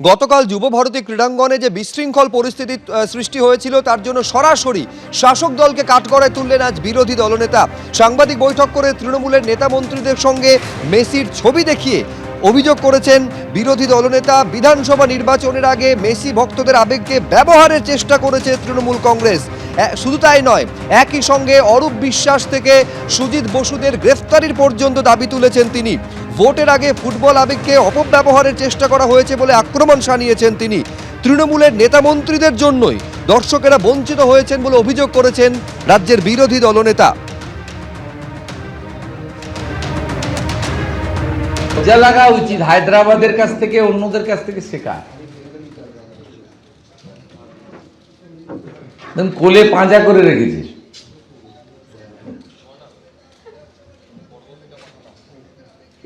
গতকাল যুবভারতী ক্রীড়াঙ্গনে যে বিশৃঙ্খল পরিস্থিতি সৃষ্টি হয়েছিল তার জন্য সরাসরি শাসক দলকে কাঠগড়ায় তুললেন আজ বিরোধী দলনেতা। সাংবাদিক বৈঠক করে তৃণমূলের নেতা মন্ত্রীদের সঙ্গে মেসির ছবি দেখিয়ে অভিযোগ করেছেন বিরোধী দলনেতা, বিধানসভা নির্বাচনের আগে মেসি ভক্তদের আবেগকে ব্যবহারের চেষ্টা করেছে তৃণমূল কংগ্রেস। শুধু তাই নয়, একই সঙ্গে অরূপ বিশ্বাস থেকে সুজিত বসুদের গ্রেফতারির পর্যন্ত দাবি তুলেছেন তিনি। ভোটের আগে ফুটবল আবেগকে অপব্যবহারের চেষ্টা করা হয়েছে বলে আক্রমণ শানিয়েছেন তিনি। তৃণমূলের নেতা মন্ত্রীদের জন্যই দর্শকেরা বঞ্চিত হয়েছেন বলে অভিযোগ করেছেন রাজ্যের বিরোধী দলনেতা। মজা লাগা উচিত হায়দ্রাবাদের কাছ থেকে, অন্যদের কাছ থেকে শেখা। কোলে পাঁজা করে রেখেছিস।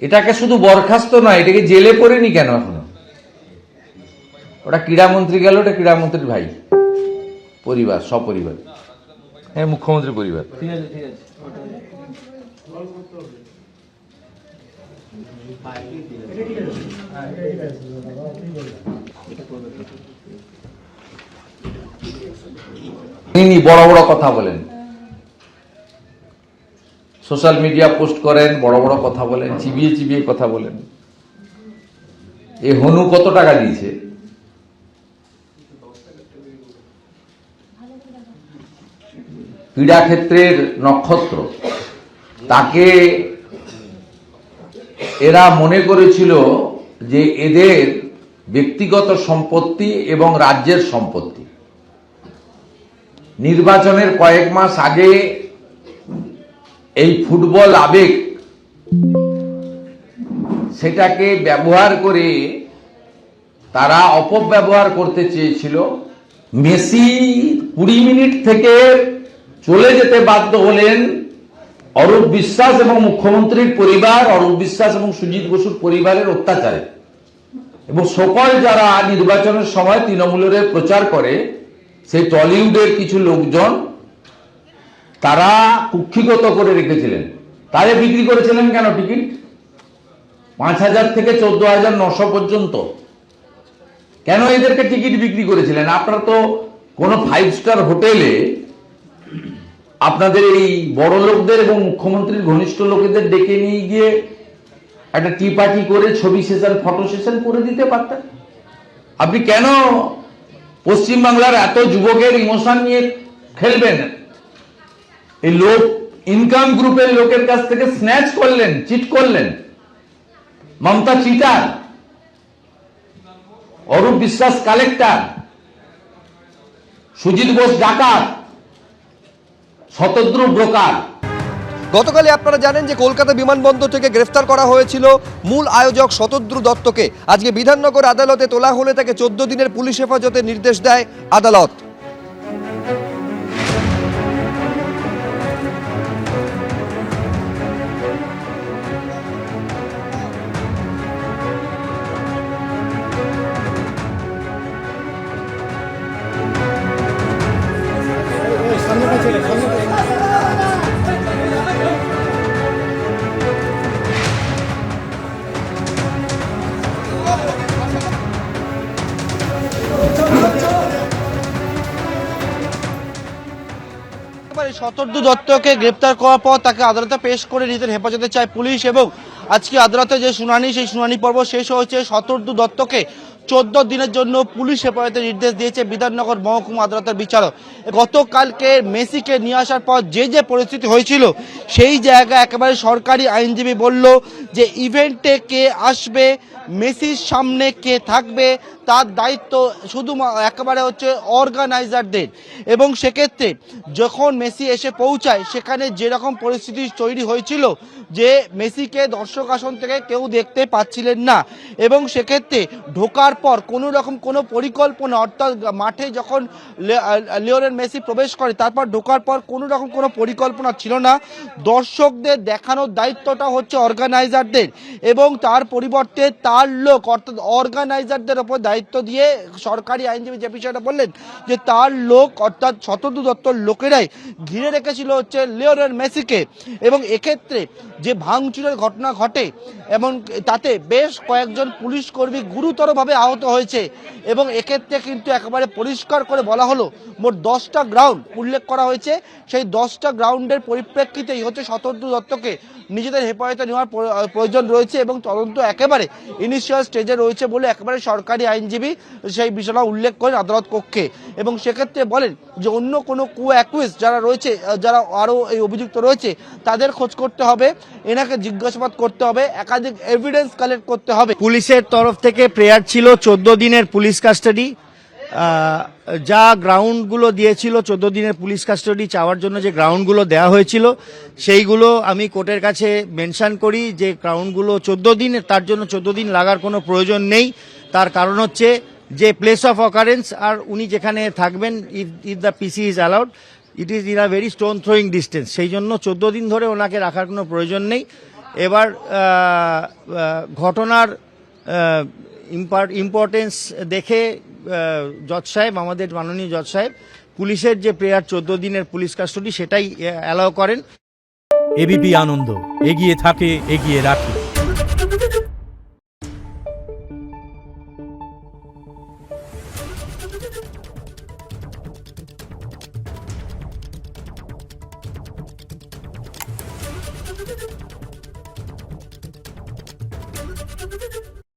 এটাকে শুধু বরখাস্ত নয়, এটাকে জেলে পড়েনি কেন এখনো? ওটা ক্রীড়ামন্ত্রী গেল, ওটা ক্রীড়ামন্ত্রীর ভাই পরিবার, সপরিবার, হ্যাঁ, মুখ্যমন্ত্রী পরিবার। তিনি বড় বড় কথা বলেন, সোশ্যাল মিডিয়া পোস্ট করেন, বড় বড় কথা বলেন, চিবিয়ে চিবিয়ে কথা বলেন। এই হনু কত টাকা দিয়েছে? ক্রীড়া ক্ষেত্রের নক্ষত্র, তাকে এরা মনে করেছিল যে এদের ব্যক্তিগত সম্পত্তি এবং রাজ্যের সম্পত্তি। নির্বাচনের কয়েক মাস আগে এই ফুটবল আবেগ, সেটাকে ব্যবহার করে তারা অপব্যবহার করতে চেয়েছিল। মেসি 20 মিনিট থেকে চলে যেতে বাধ্য হলেন অরূপ বিশ্বাস এবং মুখ্যমন্ত্রীর পরিবার, অরূপ বিশ্বাস এবং সুজিত বসুর পরিবারের অত্যাচারে। এবং সকল যারা নির্বাচনের সময় তৃণমূলের প্রচার করে, সেই টলিউডের কিছু লোকজন তারা কুক্ষিগত করে রেখেছিলেন। তারে বিক্রি করেছিলেন কেন টিকিট? 5,000 থেকে 14,900 পর্যন্ত। কেন এদেরকে টিকিট বিক্রি করেছিলেন? আপনারা তো কোনো 5 স্টার হোটেলে আপনাদের এই বড় লোকদের এবং মুখ্যমন্ত্রীর ঘনিষ্ঠ লোকেদের ডেকে নিয়ে গিয়ে একটা টি পার্টি করে ছবি সেশন, ফটো সেশন করে দিতে পারতেন। আপনি কেন পশ্চিমবাংলার এত যুবকের ইমোশন নিয়ে খেলবেন? এই লোক ইনকাম গ্রুপের লোকের কাছ থেকে স্ন্যাচ করলেন, চিট করলেন। মমতা চিটার, অরূপ বিশ্বাস কালেক্টর, সুজিত বোস ডাকাত, শতদ্রু ব্রোকার। গতকালই আপনারা জানেন যে কলকাতা বিমানবন্দর থেকে গ্রেফতার করা হয়েছিল মূল আয়োজক শতদ্রু দত্তকে। আজকে বিধাননগর আদালতে তোলা হলে তাকে 14 দিনের পুলিশ হেফাজতের নির্দেশ দেয় আদালত। শতদ্রু দত্তকে গ্রেপ্তার করার পর তাকে আদালতে পেশ করে নিজেদের হেফাজতে চায় পুলিশ, এবং আজকে আদালতে যে শুনানি, সেই শুনানি পর্ব শেষ হয়েছে। শতদ্রু দত্তকে 14 দিনের জন্য পুলিশ হেফাজতে নির্দেশ দিয়েছে বিধাননগর মহকুমা আদালতের বিচারক। গতকালকে মেসিকে নিয়ে আসার পর যে পরিস্থিতি হয়েছিল, সেই জায়গায় একেবারে সরকারি আইনজীবী বলল যে ইভেন্টে কে আসবে, মেসির সামনে কে থাকবে, তার দায়িত্ব শুধু একেবারে হচ্ছে অর্গানাইজারদের। এবং সেক্ষেত্রে যখন মেসি এসে পৌঁছায়, সেখানে যেরকম পরিস্থিতি তৈরি হয়েছিল যে মেসিকে দর্শক আসন থেকে কেউ দেখতে পাচ্ছিলেন না, এবং সেক্ষেত্রে ঢোকার পর কোনো রকম কোনো পরিকল্পনা, অর্থাৎ মাঠে যখন লিওনেল মেসি প্রবেশ করে, তারপর ঢোকার পর কোনো রকম কোনো পরিকল্পনা ছিল না। দর্শকদের দেখানোর দায়িত্বটা হচ্ছে অর্গানাইজারদের, এবং তার পরিবর্তে তার লোক অর্থাৎ অর্গানাইজারদের ওপর দায়িত্ব দায়িত্ব দিয়ে সরকারি আইনজীবী যে বিষয়টা বললেন যে তার লোক অর্থাৎ শতদ্রু দত্তর লোকেরাই ঘিরে রেখেছিল হচ্ছে লিওনেল মেসিকে, এবং এক্ষেত্রে যে ভাঙচুরের ঘটনা ঘটে এবং তাতে বেশ কয়েকজন পুলিশ কর্মী গুরুতরভাবে আহত হয়েছে। এবং এক্ষেত্রে কিন্তু একেবারে পরিষ্কার করে বলা হলো মোট 10টা গ্রাউন্ড উল্লেখ করা হয়েছে, সেই 10টা গ্রাউন্ডের পরিপ্রেক্ষিতেই হচ্ছে শতদ্রু দত্তকে নিজেদের হেফাজতে নেওয়ার প্রয়োজন রয়েছে এবং তদন্ত একেবারে ইনিশিয়াল স্টেজে রয়েছে বলে একেবারে সরকারি আইনজীবী সেই বিষয়টা উল্লেখ করেন আদালত কক্ষে। এবং সেক্ষেত্রে বলেন যে অন্য কোনো অ্যাকুইজ যারা রয়েছে, যারা আরও এই অভিযুক্ত রয়েছে তাদের খোঁজ করতে হবে, এনাকে জিজ্ঞাসাবাদ করতে হবে, একাধিক এভিডেন্স কালেক্ট করতে হবে। পুলিশের তরফ থেকে প্রেয়ার ছিল 14 দিনের পুলিশ কাস্টাডি। যা গ্রাউন্ডগুলো দিয়েছিল 14 দিনের পুলিশ কাস্টাডি চাওয়ার জন্য, যে গ্রাউন্ডগুলো দেওয়া হয়েছিল সেইগুলো আমি কোর্টের কাছে মেনশন করি যে গ্রাউন্ডগুলো 14 দিন, তার জন্য 14 দিন লাগার কোনো প্রয়োজন নেই। তার কারণ হচ্ছে যে প্লেস অফ অকারেন্স আর উনি যেখানে থাকবেন, if the PC is allowed, it is in a very stone throwing distance, সেই জন্য 14 দিন ধরে ওনাকে রাখার কোনো প্রয়োজন নেই। এবার ঘটনার ইম্পর্টেন্স দেখে জজ সাহেব, আমাদের মাননীয় জজ সাহেব, পুলিশের যে প্রেয়ার 14 দিনের পুলিশ কাস্টডি সেটাই অ্যালাউ করেন। এবিপি আনন্দ, এগিয়ে থাকে, এগিয়ে রাখে।